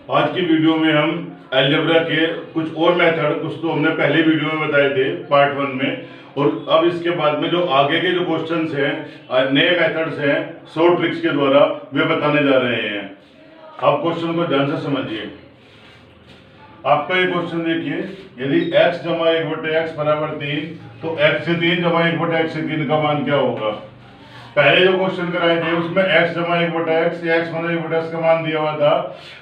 आज की वीडियो में हम अलजेब्रा के कुछ और मेथड, कुछ तो हमने पहले वीडियो में बताए थे पार्ट 1 में, और अब इसके बाद में जो आगे के जो क्वेश्चंस हैं, नए मेथड्स हैं शॉर्ट ट्रिक्स के द्वारा, वे बताने जा रहे हैं। आप क्वेश्चन को ध्यान से समझिए। आपका ये क्वेश्चन देखिए, यदि x जमा 1/x बराबर 3, तो x से 3 जमा 1/x से 3 का मान क्या होगा। पहले जो क्वेश्चन कराए थे उसमें x जमा 1/x या x माइनस 1/x का मान दिया हुआ था,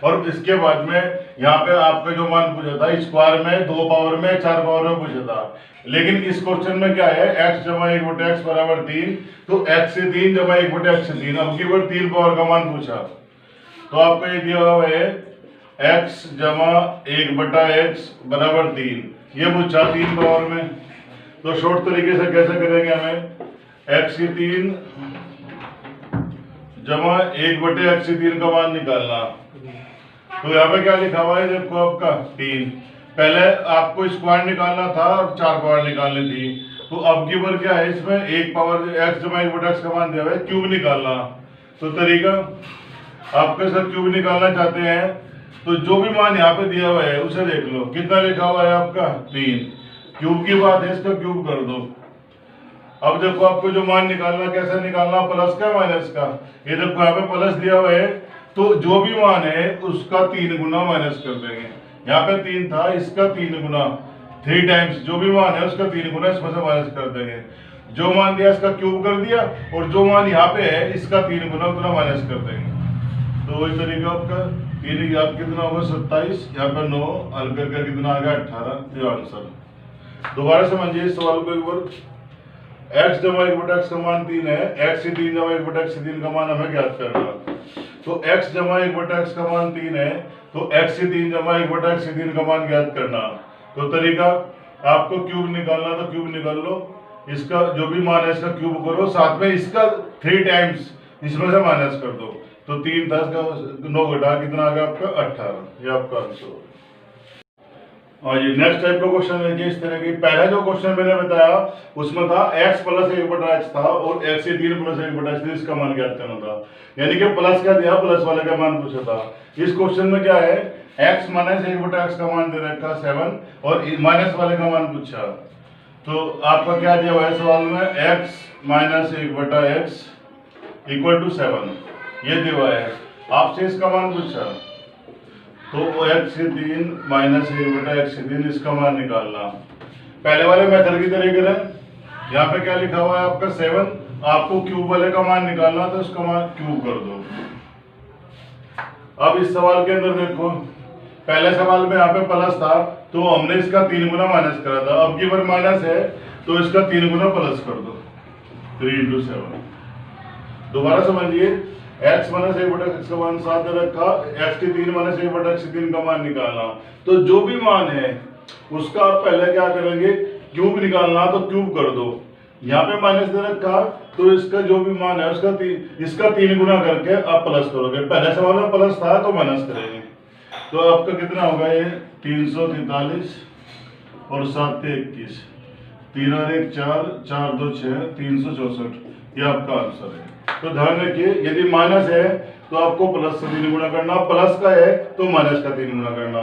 और इसके बाद में यहाँ पे आपका जो मान पूछा था स्क्वायर में, 2 पावर में, 4 पावर में पूछा था। लेकिन इस क्वेश्चन में क्या है, x जमा 1/x बराबर 3, तो x से 3 जमा 1/x से 3, अब की बार 3 पावर का मान पूछा, तो आपको ये दिया हुआ है x जमा 1/x बराबर 3, ये पूछा 3 पावर में। तो शॉर्ट तरीके से कैसे करेंगे, हमें x की 3 जमा 1/x से 3 का मान निकालना। तो यहाँ पे क्या लिखा हुआ है, देखो आपका 3, पहले आपको स्क्वायर निकालना था और 4 पावर निकालनी थी। तो अब की बार क्या है, इसमें 1 पावर x जमा 1/x का मान दिया हुआ है, क्यूब निकालना। तो तरीका, आपके साथ क्यूब निकालना चाहते हैं तो जो भी मान यहाँ पे दिया हुआ है उसे देख लो, कितना लिखा हुआ है आपका 3, क्यूब की बात है, इसका क्यूब कर दो। अब देखो आपको जो मान निकालना, कैसे निकालना, प्लस का माइनस का। ये देखो यहाँ पे प्लस दिया हुआ है, तो जो भी मान है उसका 3 गुना माइनस कर देंगे। यहाँ पे 3 था, इसका 3 गुना, 3 टाइम्स जो भी मान है उसका 3 गुना इसमें से माइनस कर देंगे। जो मान दिया इसका क्यूब कर दिया, और जो मान यहाँ पे है इसका 3 गुना उतना माइनस कर देंगे। तो वही तरीका आपका 3 याद कितना होगा 27, यहाँ पे 9 हल करके कितना आ गया 18, ये आंसर। दोबारा समझिए इस सवाल को एक बार। x जमा 1/x का मान 3 है, x से 3 जमा 1/x से 3 का मान हमें ज्ञात करना। तो x जमा 1/x का मान 3 है, तो x से 3 जमा 1/x से 3 का मान ज्ञात करना। तो तरीका, आपको क्यूब निकालना तो क्यूब निकाल लो, इसका जो भी मान है इसका क्यूब करो, साथ में इसका 3 टाइम्स इसमें से माइनस कर दो। तो 3 10 का 9 घटा कितना आ गया आपका 18, ये आपका आंसर। हाँ जी, नेक्स्ट टाइप का क्वेश्चन देखिए इस तरह की। पहला जो क्वेश्चन मैंने बताया उसमें था x प्लस 1/x था, और x से 3 प्लस 1/x, इसका मान ज्ञात करना था। यानी कि प्लस क्या दिया, प्लस वाले का मान पूछा था। इस क्वेश्चन में क्या है, x माइनस 1/x का मान दे रखा 7, और माइनस वाले का मान पूछा। तो आपका क्या दिया हुआ है सवाल में, x minus 1/x equal to 7, ये दिया हुआ है। आपसे इसका मान पूछा, तो x से 3 माइनस 1/x से 3, इसका मान निकालना। पहले वाले मेथड की तरह करें। यहाँ पे क्या लिखा हुआ है आपका 7, आपको क्यूब वाले का मान निकालना, तो इसका मान क्यूब कर दो। अब इस सवाल के अंदर देखो, पहले सवाल में यहाँ पे प्लस था, तो हमने इसका 3 गुना माइनस करा था। अब की बार माइनस है, तो इसका 3 गुना प्लस कर दो, 3 × 7। दोबारा समझिए, x माइनस 1/x का मान 7 दे रखा, x की 3 माइनस 1/x से 3 का मान निकालना। तो जो भी मान है उसका आप पहले क्या करेंगे, क्यूब निकालना, तो क्यूब कर दो। यहाँ पे माइनस दे रखा, तो इसका जो भी मान है उसका इसका 3 गुना करके आप प्लस करोगे। पहले सवाल में प्लस था तो माइनस करेंगे। तो आपका कितना होगा, ये 343 और 7 × 21, 3 और 1 4, 4 2 6, 364, ये आपका आंसर है। तो ध्यान रखिए, यदि माइनस है तो आपको प्लस से 3 गुना करना, प्लस का है तो माइनस का 3 गुना करना।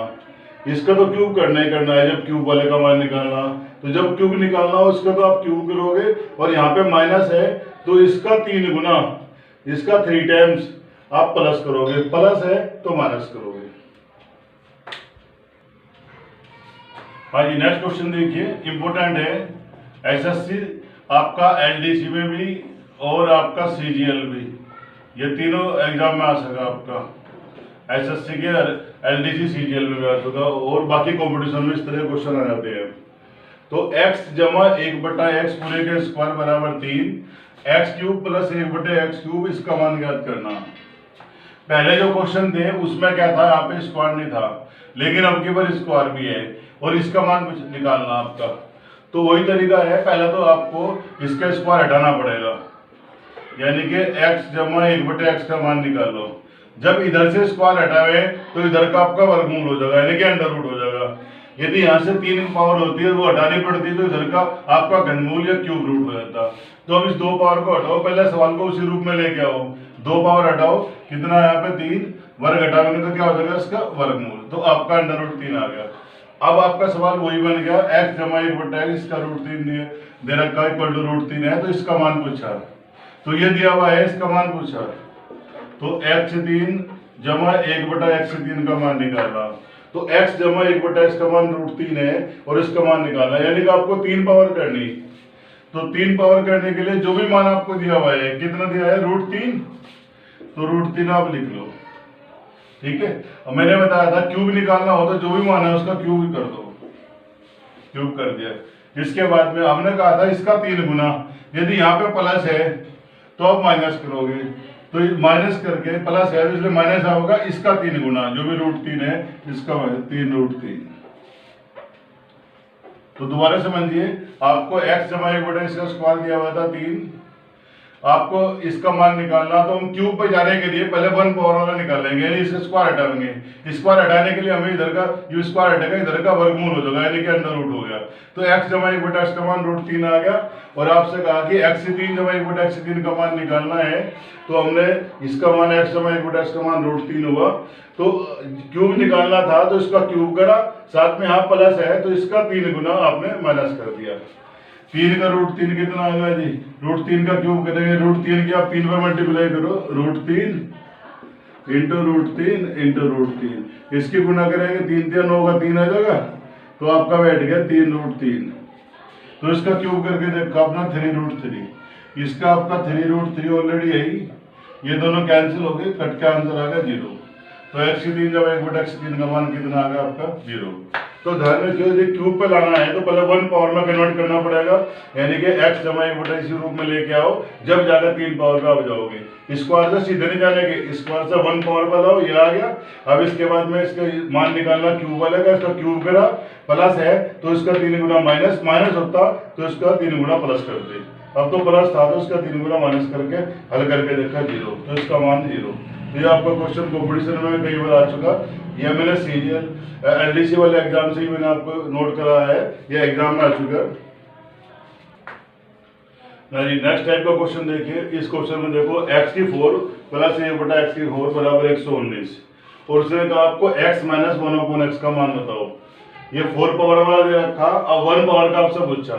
इसका तो क्यूब करना ही करना है जब क्यूब वाले का मान निकालना। तो जब क्यूब निकालना हो इसका तो आप क्यूब करोगे, और यहाँ पे माइनस है तो इसका 3 गुना, इसका 3 टाइम्स आप प्लस करोगे, प्लस है तो माइनस करोगे। हाँ जी, नेक्स्ट क्वेश्चन देखिए, इंपोर्टेंट है। एसएससी आपका एलडीसी में भी और आपका सीजीएल भी, ये तीनों एग्जाम में आ सका आपका। एसएससी के एलडीसी सीजीएल में भी आ सका, और बाकी कंपटीशन में इस तरह क्वेश्चन आ जाते हैं। तो x जमा 1/x पूरे के स्क्वायर बराबर 3, x³ प्लस 1/x³, इसका मान ज्ञात करना। पहले जो क्वेश्चन थे उसमें क्या था, यहाँ पे स्क्वायर नहीं था, लेकिन अब की बार स्क्वायर भी है, और इसका मान निकालना आपका। तो वही तरीका है, पहले तो आपको इसका स्क्वायर हटाना पड़ेगा, यानी कि x जमा 1/x का मान निकालो। जब इधर से स्क्वायर हटावे तो इधर का आपका वर्गमूल हो जाएगा, यानी कि अंडर रूट हो जाएगा। यदि यहाँ से 3 पावर होती है वो हटानी पड़ती है, तो इधर का आपका घनमूल या क्यूब रूट हो जाता। तो अब इस 2 पावर को हटाओ, पहले सवाल को उसी रूप में लेके आओ। 2 पावर हटाओ, कितना है यहाँ पे 3, वर्ग हटाओगे तो क्या हो जाएगा इसका वर्गमूल, तो आपका अंडर रूट 3 आ गया। अब आपका सवाल वही बन गया, x जमा 1/x इसका रूट 3 दे रखा है इक्वल टू रूट 3 है, तो इसका मान पूछा, तो ये दिया हुआ है, इसका मान पूछा, तो x3 जमा 1/x3 का मान निकालना, तो x जमा 1/x का मान रूट 3 है और इसका मान निकालना, यानी कि आपको 3 पावर करनी, तो 3 पावर करने के लिए जो भी मान आपको दिया हुआ है, कितना दिया है रूट 3, तो रूट 3 आप लिख लो, ठीक है। अब मैंने बताया था क्यूब निकालना हो तो जो भी मान है उसका क्यूब कर दो, क्यूब कर दिया। इसके बाद में हमने कहा था इसका 3 गुना, यदि यहाँ पे प्लस है तो आप माइनस करोगे, तो माइनस करके प्लस है इसलिए माइनस होगा, इसका 3 गुना जो भी रूट 3 है इसका 3 रूट 3। तो दोबारा समझिए, आपको x जमा 1/x का स्क्वायर दिया हुआ था 3, आपको इसका मान निकालना, तो हम क्यूब पे जाने के लिए पहले 1 पावर वाला निकालेंगे, यानी इसका स्क्वायर हटाएंगे, स्क्वायर हटाने के लिए हमें इधर का यू स्क्वायर हटेगा, इधर का वर्गमूल हो जाएगा, यानी कि अंडर रूट हो गया, तो x जमा 1/x का मान रूट 3 आ गया। और आपसे कहा कि x3 जमा 1/x3 का मान निकालना है, तो हमने इसका मान x जमा 1/x का मान रूट 3 हुआ, तो क्यूब निकालना था तो इसका क्यूब करा, साथ में यहाँ प्लस है तो इसका 3 गुना आपने माइनस कर दिया। 3 का रूट 3 कितना आएगा जी, रूट 3 का क्यूब करेंगे, रूट 3 की आप 3 पर मल्टीप्लाई करो, root 3 into root 3 into root 3, इसकी गुना करेंगे 3 3 9 का 3 आ जाएगा, तो आपका बैठ गया 3 रूट 3। तो इसका क्यूब करके देखो अपना 3 रूट 3, इसका आपका 3 रूट 3 ऑलरेडी है ही, ये दोनों कैंसिल हो गए, कट का आंसर आ गया 0। तो x3 जब 1/x3 का मान कितना आ गया आपका 0। तो ध्यान रखियो, यदि क्यूब पे लाना है तो पहले 1 पावर में कन्वर्ट करना पड़ेगा, यानी कि x जमा 1/x इसी रूप में लेके आओ, जब जाकर 3 पावर पे आप जाओगे। स्क्वायर से सीधे नहीं जाने के, स्क्वायर से 1 पावर पे लाओ, ये आ गया। अब इसके बाद में इसका मान निकालना क्यूब वाले का, इसका क्यूब करा, प्लस है तो इसका 3 गुना माइनस, माइनस होता तो इसका 3 गुना प्लस कर दे, अब तो प्लस था तो इसका 3 गुना माइनस करके हल करके देखा 0, तो इसका मान 0। ये आपका क्वेश्चन कॉम्पिटिशन में कई बार आ चुका, ये मैंने सीनियर एलडीसी वाले एग्जाम से ही मैंने आपको नोट कराया है, ये एग्जाम में आ चुका। नेक्स्ट टाइप का क्वेश्चन देखिए, इस क्वेश्चन में देखो x4 प्लस 1/x4 बराबर 119, और उसने कहा आपको x माइनस 1/x का मान बताओ। ये 4 पावर वाला दे रखा, अब 1 पावर का आपसे पूछा,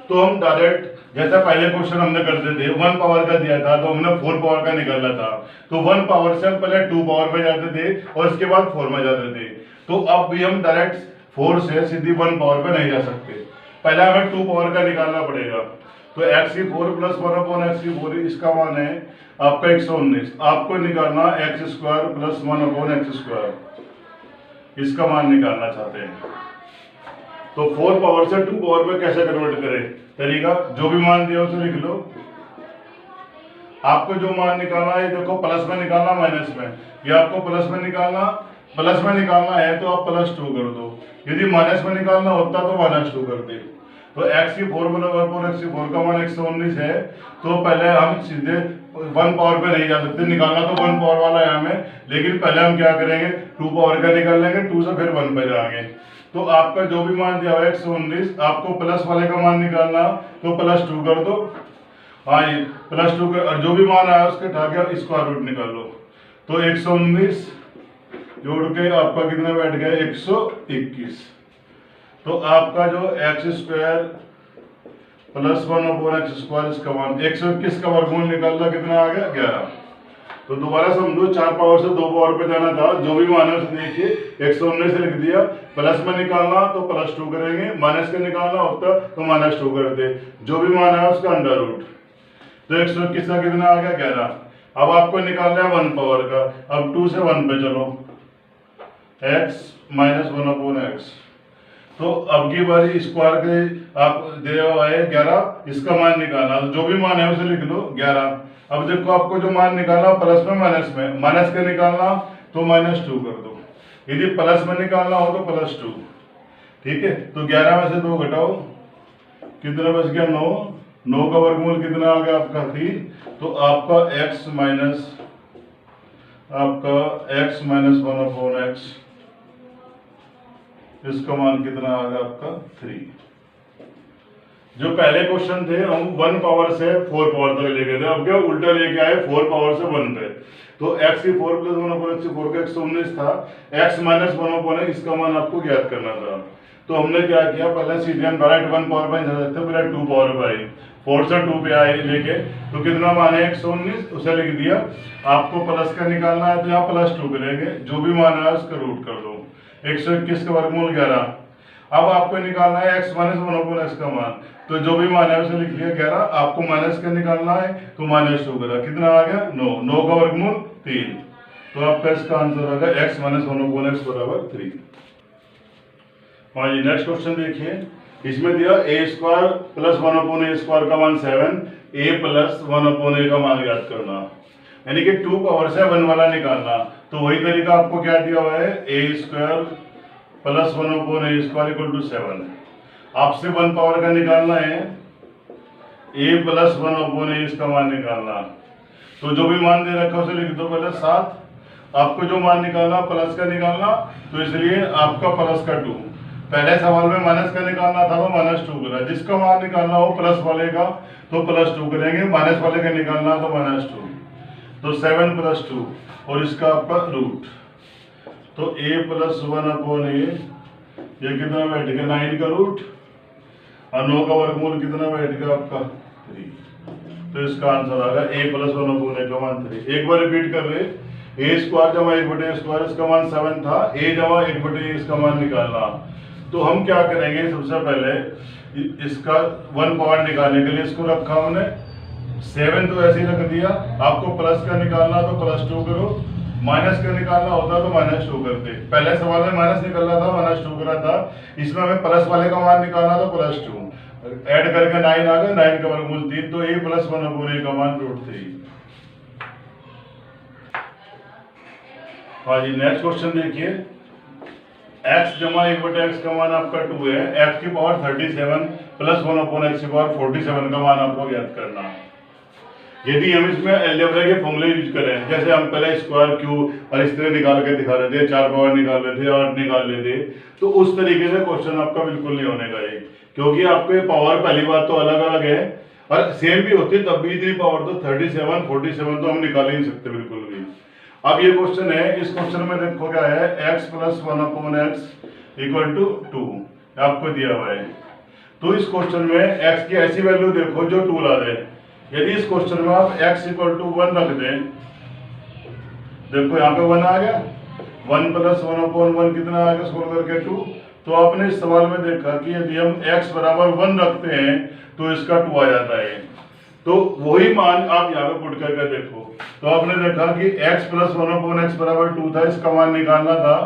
तो हम डायरेक्ट जैसा पहले क्वेश्चन हमने करते थे 1 पावर का दिया था तो हमने 4 पावर का निकालना था, तो 1 पावर से हम पहले 2 पावर पे जाते थे और इसके बाद 4 में जाते थे। तो अब भी हम डायरेक्ट 4 से सीधी 1 पावर पे नहीं जा सकते, पहले हमें 2 पावर का निकालना पड़ेगा। तो x4 प्लस 1/x4 इसका मान है आपका 119, आपको निकालना x² प्लस 1/x², इसका मान निकालना चाहते हैं। तो 4 पावर से 2 पावर पे कैसे कन्वर्ट करें, तरीका जो भी मान दिया उसे लिख लो। आपको जो मान निकालना है देखो, प्लस में निकालना माइनस में, या आपको प्लस में निकालना है तो आप +2 कर दो, यदि माइनस में निकालना होता तो -2 कर दे। तो x4 बराबर x4 का मान 119 है, तो पहले हम सीधे 1 पावर पे नहीं जा सकते, निकालना तो 1 पावर वाला है हमें, लेकिन पहले हम क्या करेंगे 2 पावर का निकाल लेंगे, 2 से फिर 1 पे जाएंगे। तो आपका जो भी मान दिया हुआ 119, आपको प्लस वाले का मान निकालना तो +2 कर दो, हाँ ये +2 कर, और जो भी मान आया उसके उठा के स्क्वायर रूट निकालो। तो 119 जोड़ के आपका कितना बैठ गया 121। तो आपका जो x² प्लस 1/x² इसका मान 121 का वर्गमूल निकालना कितना आ गया 11। तो दोबारा समझो, 4 पावर से 2 पावर पे जाना था, जो भी मान है उसे देखिए 119 से लिख दिया, प्लस में निकालना तो +2 करेंगे, माइनस का निकालना होता तो -2 करते, जो भी मान है उसका अंडर रूट। तो 121 का कितना आ गया 11। अब आपको निकालना है 1 पावर का, अब 2 से 1 पे चलो, x माइनस 1/x। तो अब की बारी स्क्वायर के आप दे हुआ है 11, इसका मान निकालना, जो भी मान है उसे लिख लो 11। अब देखो आपको जो मान निकालना प्लस में माइनस का निकालना तो -2 कर दो, यदि प्लस में निकालना हो तो +2, ठीक है। तो 11 में से 2 घटाओ, कितना बच गया 9, 9 का वर्गमूल कितना आ गया आपका 3। तो आपका x माइनस 1/x, इसका मान कितना आ गया आपका 3। जो पहले क्वेश्चन थे हम 1 पावर से 4 पावर तक लेके थे, अब क्या उल्टा लेके आए 4 पावर से 1 पे। तो x की 4 प्लस 1 अपॉन x की 4 का 119 था, x माइनस 1 अपॉन इसका मान आपको ज्ञात करना था। तो हमने क्या किया, पहले सीधे हम डायरेक्ट 1 पावर पे जा सकते, पहले 2 पावर पे आई, 4 से 2 पे आए लेके, तो कितना मान है 119, उसे लिख दिया। आपको प्लस का निकालना है तो यहाँ +2 करेंगे, जो भी मान है उसका रूट कर दो। 121 का वर्गमूल 11। अब आपको निकालना है x माइनस 1 अपॉन x का मान, तो जो भी मान है उसे लिख लिया 11। आपको माइनस का निकालना है तो -2 करा, कितना आ गया 9, 9 का वर्गमूल 3। तो आपका इसका आंसर आ गया x माइनस 1 अपॉन x बराबर 3। हाँ जी, नेक्स्ट क्वेश्चन देखिए, इसमें दिया a² प्लस 1 अपॉन a² का मान 7, a प्लस 1 अपॉन a का मान ज्ञात करना, यानी कि 2 पावर से 1 वाला निकालना। तो वही तरीका आपको क्या दिया हुआ है, a² plus 1 upon a² equal to 7। आपसे 1 पावर का निकालना है, a प्लस 1 अपॉन a इसका मान निकालना। तो जो भी मान दे रखा है उसे लिख दो पहले 7। आपको जो मान निकालना प्लस का निकालना, तो इसलिए आपका प्लस का 2। पहले सवाल में माइनस का निकालना था तो -2 करा, जिसका मान निकालना हो प्लस वाले का तो +2 करेंगे, माइनस वाले का निकालना तो -2। तो 7 + 2 और इसका आपका रूट, तो a प्लस 1 अपॉन a, ये कितना बैठ गया 9 का रूट, और 9 का वर्गमूल कितना बैठ गया आपका 3। तो इसका आंसर आ गया a प्लस 1 अपॉन a का मान 3। एक बार रिपीट कर रहे, a² जमा 1/a² इसका मान 7 था, a जमा 1/a इसका मान निकालना। तो हम क्या करेंगे, सबसे पहले इसका 1 पावर निकालने के लिए इसको रखा हमने 7, तो ऐसे ही रख दिया। आपको प्लस का निकालना तो +2 करो, माइनस का निकालना होता तो -2 करते। पहले सवाल में माइनस निकलना था, -2 करा था, इसमें हमें प्लस वाले का मान निकालना तो +2, ऐड करके 9 आ गया, 9 का वर्गमूल 3, तो a प्लस 1 अपॉन a का मान √3। हाँ जी, नेक्स्ट क्वेश्चन देखिए, x जमा 1/x का मान आपका 2 है, x की पावर 37 प्लस 1 अपॉन x की पावर 47 का मान आपको ज्ञात करना है। यदि हम इसमें अलजेब्रा के फॉर्मूले यूज करें, जैसे हम पहले स्क्वायर क्यूब और इस तरह निकाल के दिखा रहे थे, 4 पावर निकाल रहे थे, 8 निकाल रहे थे, तो उस तरीके से क्वेश्चन आपका बिल्कुल नहीं होने का ये, क्योंकि आपके पावर पहली बात तो अलग अलग है और सेम भी होती है, तब भी इतनी पावर तो 37 47 तो हम निकाल ही नहीं सकते बिल्कुल भी। अब ये क्वेश्चन है, इस क्वेश्चन में देखो क्या है, x plus 1 upon x equal to 2 आपको दिया हुआ है। तो इस क्वेश्चन में x की ऐसी वैल्यू देखो जो 2 ला दे। यदि इस क्वेश्चन में आप x इक्वल टू 1 रख दें, देखो यहाँ पे 1 आ गया, 1 प्लस 1 अपॉन 1 कितना आ गया, सोल्व करके 2। तो आपने इस सवाल में देखा कि यदि हम x बराबर 1 रखते हैं तो इसका 2 आ जाता है। तो वही मान आप यहाँ पे पुट करके देखो, तो आपने देखा कि x प्लस 1 अपॉन x बराबर 2 था, इसका मान निकालना था,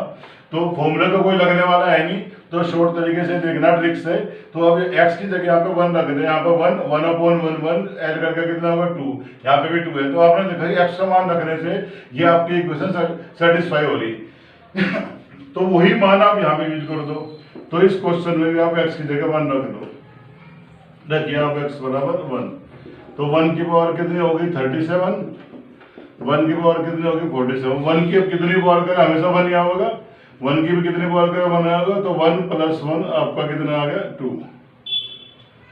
तो फॉर्मूले तो कोई लगने वाला है नहीं, तो शॉर्ट तरीके से देखना ट्रिक से। तो अब x की जगह यहाँ पे 1 रख दे, यहाँ पे 1 अपॉन 1 ऐड करके कितना होगा 2, यहाँ पे भी 2 है। तो आपने देखा कि x का मान रखने से ये आपकी इक्वेशन सेटिस्फाई हो रही तो वही मान आप यहाँ पे यूज कर दो। तो इस क्वेश्चन में भी आप x की जगह 1 रख दो, देखिए आप x बराबर 1, तो 1 की पावर कितनी होगी 37, 1 की पावर कितनी होगी 47। 1 की अब कितनी पावर करें, हमेशा 1 यहाँ होगा, 1 की भी कितनी पावर करें 1 आएगा, तो 1 प्लस 1 आपका कितना आ गया 2।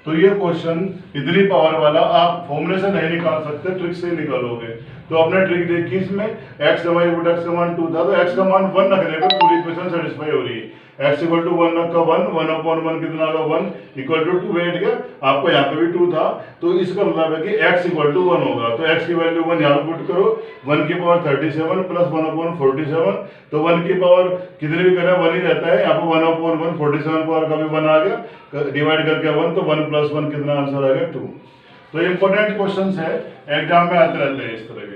तो ये क्वेश्चन इतनी पावर वाला आप फॉर्मूले से नहीं निकाल सकते, ट्रिक से ही निकालोगे। तो आपने ट्रिक देखी, इसमें x जमा x का मान 2 था, तो x का मान 1 रखने पर पूरी इक्वेशन सेटिस्फाई हो रही है। x इक्वल टू 1 रखा 1 अपॉन 1 कितना होगा 1 इक्वल टू 2 बैठ गया, आपको यहाँ पे भी 2 था, तो इसका मतलब है कि x इक्वल टू 1 होगा। तो x की वैल्यू 1 यहाँ पे पुट करो, 1 की पावर 37 प्लस 1 अपॉन 47, तो 1 की पावर कितनी भी करें 1 ही रहता है, यहाँ पे 1 अपॉन 1 47 पावर का भी 1 आ गया, डिवाइड करके 1, तो 1 प्लस 1 कितना आंसर आ गया 2। तो इंपॉर्टेंट क्वेश्चन है, एग्जाम में आते रहते हैं इस तरह के।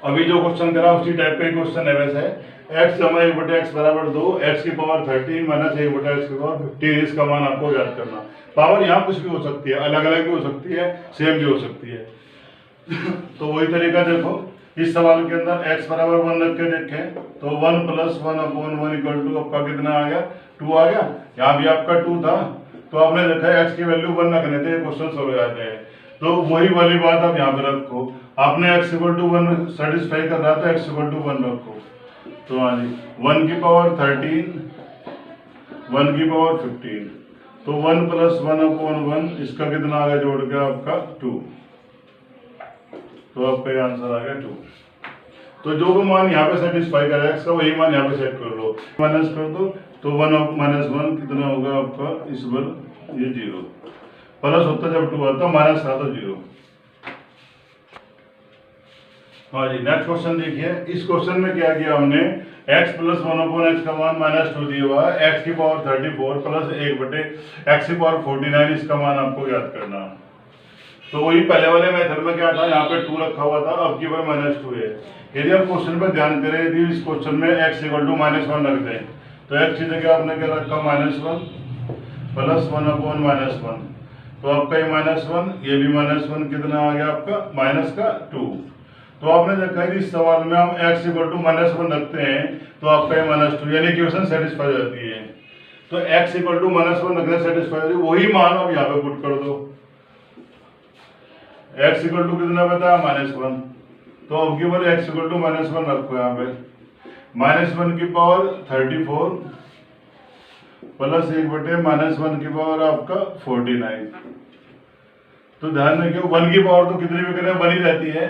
अभी जो क्वेश्चन करा उसी टाइप का क्वेश्चन है वैसे, x जमा 1/x बराबर 2, x की पावर 13 माइनस 1/x की पावर 15, इसका मान आपको याद करना। पावर यहाँ कुछ भी हो सकती है, अलग अलग भी हो सकती है, सेम भी हो सकती है तो वही तरीका देखो, इस सवाल के अंदर x बराबर 1 रख के देखें, तो 1 प्लस 1 अपॉन 1 इक्वल टू आपका कितना आ गया 2 आ गया, यहाँ भी आपका 2 था, तो आपने देखा x की वैल्यू 1 रखने थे, क्वेश्चन सॉल्व हो जाते हैं। तो वही वाली बात आप यहाँ पे रखो, आपने x इक्वल टू 1 सेटिस्फाई कर रहा था, x इक्वल टू 1 रखो, तो हाँ जी 1 की पावर 13, 1 की पावर 15, तो 1 + 1/1 इसका कितना आ गया जोड़ के आपका 2। तो आपका ये आंसर आ गया 2। तो जो भी मान यहाँ पे सेटिस्फाई करेगा एक्स का वही मान यहाँ पे सेट कर लो, माइनस कर दो। तो 1/-1 कितना होगा आपका इस बार ये 0, प्लस होता जब 2 आता, माइनस था तो 0। हाँ जी, नेक्स्ट क्वेश्चन देखिए। इस क्वेश्चन में क्या किया हमने, x + 1/x का मान -2 दिया हुआ है, x की पावर 34 प्लस 1/x की पावर 49 इसका मान आपको याद करना। तो वही पहले वाले मेथड में क्या था, यहाँ पे 2 रखा हुआ था, अब की बार -2 है। यदि आप क्वेश्चन पर ध्यान करें, यदि इस क्वेश्चन में x = -1 रख दें तो x की जगह आपने क्या रखा, -1 प्लस 1/-1। तो आपका ये -1, ये भी -1, कितना आ गया आपका माइनस का 2। तो आपने देखा है इस सवाल में हम x = -1 रखते हैं तो आपका ये -2, यानी इक्वेशन सेटिस्फाई हो जाती है। तो x = -1 रखने सेटिस्फाई होती है, वही मान अब यहाँ पे पुट कर दो। x = कितना बता, -1। तो अब की बार x = -1 रखो यहाँ पे, -1 की पावर 34 प्लस 1/-1 की पावर आपका 49। तो ध्यान रखिए 1 की पावर तो कितनी भी करें 1 ही रहती है,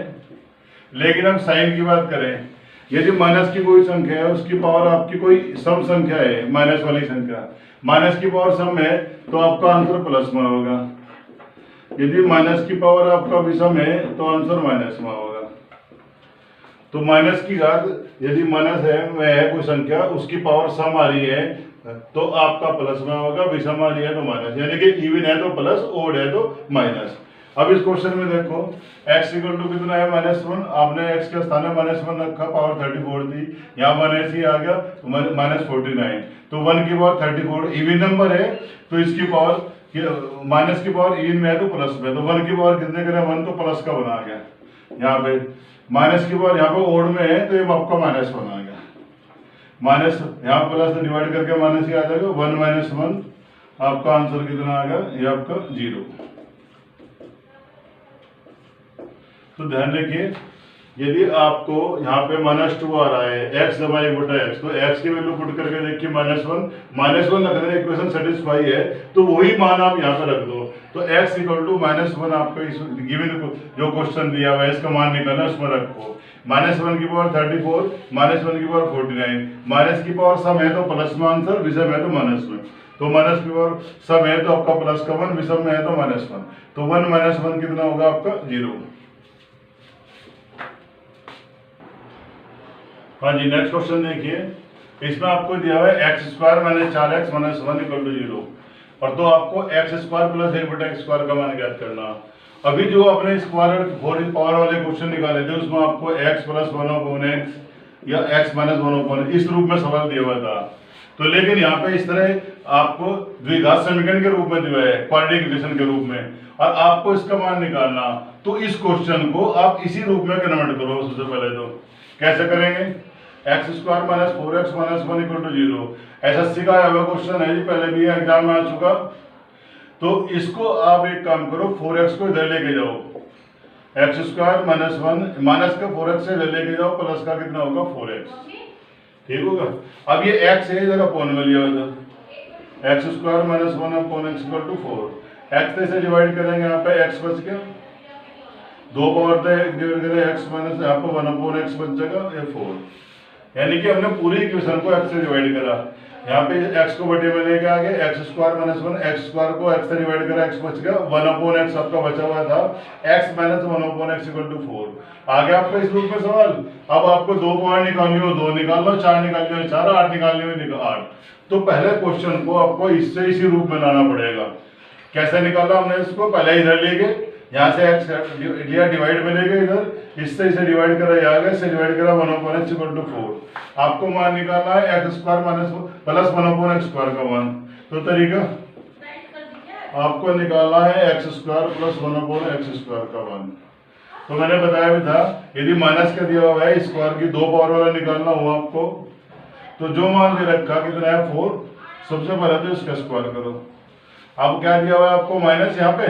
लेकिन हम साइन की बात करें, यदि माइनस की कोई संख्या है उसकी पावर आपकी कोई सम संख्या है, माइनस वाली संख्या, माइनस की पावर सम है तो आपका आंसर प्लस में होगा। यदि माइनस की पावर आपका विषम है तो आंसर माइनस में होगा। तो माइनस की घात यदि माइनस है में है कोई संख्या, उसकी पावर सम आ रही है तो आपका प्लस में होगा, विषम आ रही है तो माइनस, यानी कि इवन है तो प्लस, ओड है तो माइनस। अब इस क्वेश्चन में देखो x = कितना है, -1। आपने x के स्थान में -1 रखा, पावर 34 थी, यहाँ माइनस ही आ गया तो -49। तो 1 की पावर 34 इवन नंबर है तो इसकी पावर माइनस की पावर इवन में है तो प्लस में, तो 1 की पावर कितने करें 1 तो प्लस का बना गया। यहाँ पे माइनस की पावर यहाँ पे ओड में है तो ये आपका माइनस बना गया, माइनस यहाँ प्लस डिवाइड करके माइनस ही आ जाएगा, 1 - 1 आपका आंसर कितना आ गया, ये आपका 0। तो ध्यान रखिए यदि आपको यहाँ पे -2 आ रहा है, x = 1/x, तो x की वैल्यू पुट करके देखिए -1 रख दें, इक्वेशन सेटिस्फाई है तो वही मान आप यहाँ पे रख दो। तो x = -1 आपका इस गिवन जो क्वेश्चन दिया हुआ है इसका मान निकालना, उसमें रखो। -1 की पावर 34, -1 की पावर 49, माइनस की पावर सम है तो प्लस में आंसर, विषम है तो माइनस में। तो माइनस की पावर सम है तो आपका प्लस का 1, विषम में है तो -1। तो 1 - 1 कितना होगा आपका 0। हाँ जी, नेक्स्ट क्वेश्चन देखिए। इसमें आपको दिया हुआ है x² - 4x - 1 = 0, और तो आपको x² + 1/x² का मान ज्ञात करना। अभी जो आपने स्क्वायर 4 पावर वाले क्वेश्चन निकाले थे उसमें आपको x + 1/x या x - 1/1 इस रूप में सवाल दिया हुआ था। तो लेकिन यहाँ पे इस तरह आपको द्विघात समीकरण के रूप में दिया है, क्वाड्रेटिक इक्वेशन के रूप में, और आपको इसका मान निकालना। तो इस क्वेश्चन को आप इसी रूप में कन्वर्ट करो। सबसे पहले तो कैसे करेंगे, x² - 4x - 1 = 0। SSC का यह क्वेश्चन है जी, पहले भी एग्जाम में आ चुका। तो इसको आप एक काम करो, 4x को इधर लेके जाओ, x² - 1 माइनस का 4x से इधर लेके जाओ, प्लस का कितना होगा 4x, ठीक होगा। अब ये x है इधर अपॉन में लिया हुआ, x² - 1/x = 4, x से डिवाइड करेंगे, यहाँ पे x बच गया, 2 पावर थे डिवाइड करें x माइनस यहाँ पे 1/x बच जाएगा, ये 4, यानी कि हमने पूरी इक्वेशन को x से डिवाइड करा। यहाँ पे x को बटे में लेके आ गए, x² - 1 x² को x से डिवाइड करा, x बच गया, 1/x आपका बचा हुआ था, x - 1/x = 4। आ गया आपका इस रूप में सवाल। अब आपको 2 पावर निकालनी हो 2 निकाल लो, 4 निकालनी हो 4, 8 निकालनी हो 8। तो पहले क्वेश्चन को आपको इससे इसी रूप में लाना पड़ेगा। कैसे निकाला हमने इसको, पहले इधर ले गए, यहाँ से x लिया डिवाइड में ले गए, इधर इससे इसे डिवाइड करा, यहाँ गए इससे डिवाइड करा, 1/x = 4। आपको मान निकालना है x² प्लस 1/x² का मान। तो तरीका आपको निकालना है x² प्लस 1/x² का मान। तो मैंने बताया भी था, यदि माइनस का दिया हुआ है स्क्वायर की 2 पावर वाला निकालना हो आपको, तो जो मान दे रखा कितना है 4, सबसे पहले तो इसका स्क्वायर करो। अब क्या दिया हुआ है आपको माइनस, यहाँ पे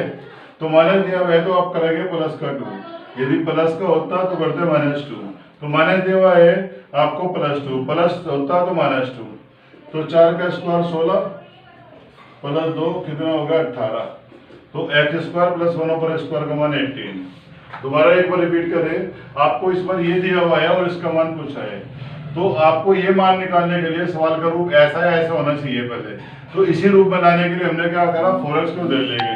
तो माइनस दिया हुआ है तो आप करेंगे प्लस का 2, यदि प्लस का होता तो करते -2, तो माइनस दिया हुआ है आपको +2, प्लस होता तो -2, तो 4 का स्क्वायर 16 प्लस 2 कितना होगा 18। तो x स्क्वायर प्लस 1 ऊपर स्क्वायर का मान 18। दोबारा एक बार रिपीट करें, आपको इस बार ये दिया हुआ है और इसका मान पूछा है, तो आपको ये मान निकालने के लिए सवाल का रूप ऐसा या ऐसा होना चाहिए पहले। तो इसी रूप बनाने के लिए हमने क्या करा, 4x को दे लेंगे,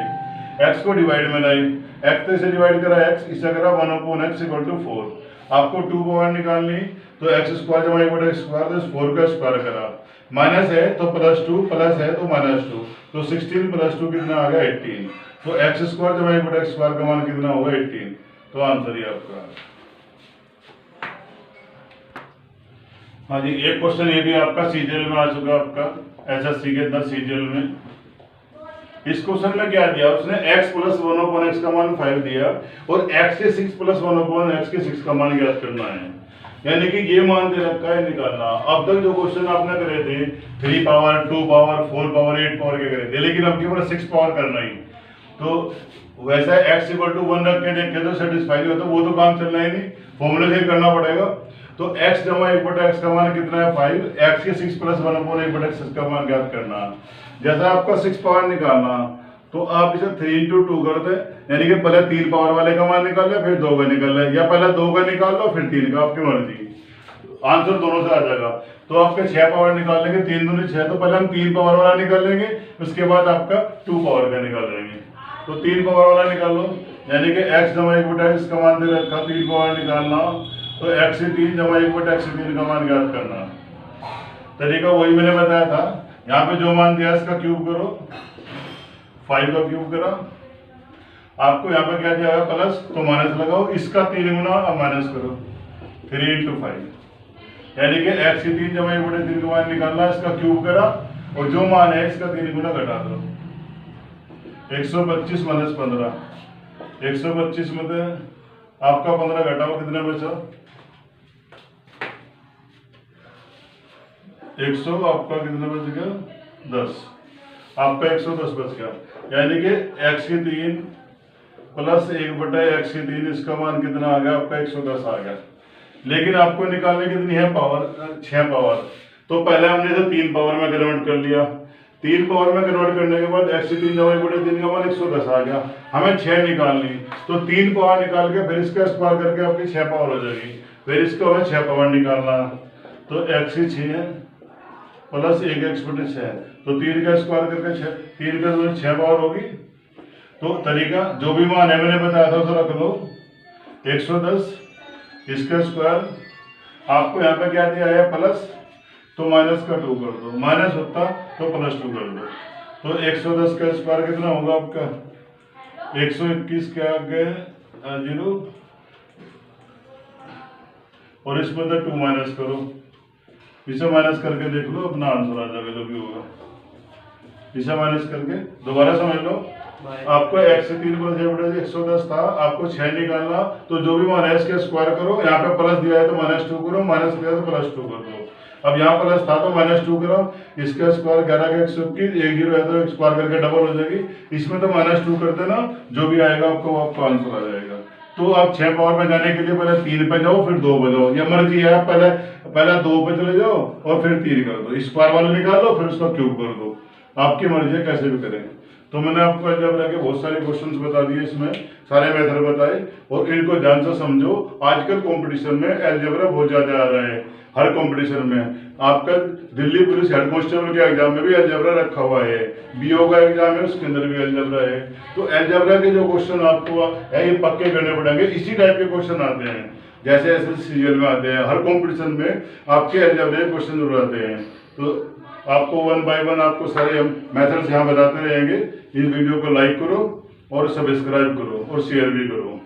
x को डिवाइड में लाए, x तो इसे डिवाइड करा x, इसे करा 1/x = 4। आपको 2 पावर निकालनी, तो x स्क्वायर जमा 1/x स्क्वायर, तो 4 का स्क्वायर करा, माइनस है तो +2, प्लस है तो -2, तो 16 + 2 कितना आ गया 18। तो x स्क्वायर जमा 1/x स्क्वायर का मान कितना होगा 18। तो आंसर ही आपका। हाँ जी, एक क्वेश्चन ये भी आपका सीजीएल में आ चुका, आपका एसएससी के अंदर सीजीएल में। इस क्वेश्चन में क्या दिया उसने, x + 1/x का मान 5 दिया और x के 6 + 1/x के 6 का मान ज्ञात करना है, यानी कि ये मान दे रखा है निकालना। अब तक जो क्वेश्चन आपने करे थे 3 पावर 2 पावर 4 पावर 8 पावर के करे थे, लेकिन अब केवल 6 पावर करना ही। तो वैसा x = 1 रख के देखे तो सेटिस्फाई नहीं होता, वो तो काम चलना ही नहीं, फॉर्मूले से करना पड़ेगा। तो x जमा 1/x का मान कितना है 5, x के 6 + 1/1/x का मान ज्ञात करना। जैसा आपका 6 पावर निकालना, तो आप इसे 3 × 2 कर दे, यानी कि पहले 3 पावर वाले का मान निकाल ले, फिर 2 का निकाल ले, या पहले 2 का निकाल लो फिर 3 का, आपकी मर्जी, आंसर दोनों से आ जाएगा। तो आपके 6 पावर निकाल लेंगे, 3 दूनी 6, तो पहले हम 3 पावर वाला निकाल लेंगे, उसके बाद आपका 2 पावर का निकाल लेंगे। तो 3 पावर वाला निकाल लो, यानी कि x जमा 1/x का मान दे रखा, 3 पावर निकालना, तो x से 3 जमा 1/x से 3 का मान ज्ञात करना। तरीका वही मैंने बताया था, यहाँ पे जो मान दिया इसका क्यूब करो, 5 का क्यूब करा, आपको यहाँ पे क्या दिया प्लस, तो माइनस लगाओ, इसका 3 गुना अब माइनस करो, 3 × 5, यानी कि x से 3 जमा 1/3 का मान निकालना, इसका क्यूब करा और जो मान है इसका 3 गुना घटा दो, 125 - 15, 125 में से आपका 15 घटाओ, कितना बचा 100, आपका कितना बच गया 10, आपका 110 बच गया, यानी कि x की 3 प्लस 1/x की 3, इसका मान कितना आ गया आपका 110 आ गया। लेकिन आपको निकालने कितनी है पावर, 6 पावर, तो पहले हमने इसे 3 पावर में कन्वर्ट कर लिया, 3 पावर में कन्वर्ट करने के बाद x से 3 जमा 1/3 का मान 110 आ गया, हमें 6 निकालनी, तो 3 पावर निकाल के फिर इसका स्क्वायर करके आपकी 6 पावर हो जाएगी, फिर इसको हमें 6 पावर निकालना, तो x की 6 प्लस 1x/6, तो 3 का स्क्वायर करके 6, 3 का 6 पावर होगी। तो तरीका जो भी मान है मैंने बताया था उसे रख लो, 110, इसका स्क्वायर, आपको यहाँ पे क्या दिया है प्लस, तो माइनस का 2 कर दो, माइनस होता तो +2 कर दो, तो 110 का स्क्वायर कितना होगा आपका 121 के आगे 0, और इसमें तो 2 माइनस करो, इसे माइनस करके देख लो, अपना आंसर आ जाएगा जो भी होगा, इसे माइनस करके दोबारा समझ लो। आपको x से 3 + 110 था, आपको 6 निकालना, तो जो भी मान है इसके स्क्वायर करो, यहाँ पे प्लस दिया है तो -2 करो, माइनस दिया है तो +2 कर दो, अब यहाँ प्लस था तो -2 करो, इसका स्क्वायर 11 का 121, 1 0 है तो स्क्वायर करके डबल हो जाएगी, इसमें तो -2 कर देना, जो भी आएगा आपको आंसर आ जाएगा। तो आप 6 पावर में जाने के लिए पहले 3 पे जाओ फिर 2 पे जाओ, या मर्जी है, पहले 2 पे चले जाओ और फिर 3 कर दो, स्क्वायर वाला निकाल लो फिर उसका क्यूब कर दो, आपकी मर्जी है कैसे भी करें। तो मैंने आपको अलजेब्रा के बहुत सारे क्वेश्चंस बता दिए, इसमें सारे मेथड बताए, और इनको ध्यान से समझो। आजकल कंपटीशन में अलजेब्रा बहुत ज्यादा आ रहा है, हर कंपटीशन में। आपका दिल्ली पुलिस हेड कांस्टेबल के एग्जाम में भी अलजेब्रा रखा हुआ है, बीओ का एग्जाम है उसके अंदर भी अलजेब्रा है। तो अलजेब्रा के जो क्वेश्चन आपको है ये पक्के करने पड़ेंगे, इसी टाइप के क्वेश्चन आते हैं जैसे ऐसे सीरियल में आते हैं, हर कंपटीशन में आपके अलजेब्रा के क्वेश्चन जरूर आते हैं। तो आपको 1 बाय 1 आपको सारे मेथड्स यहाँ बताते रहेंगे। इस वीडियो को लाइक करो और सब्सक्राइब करो और शेयर भी करो।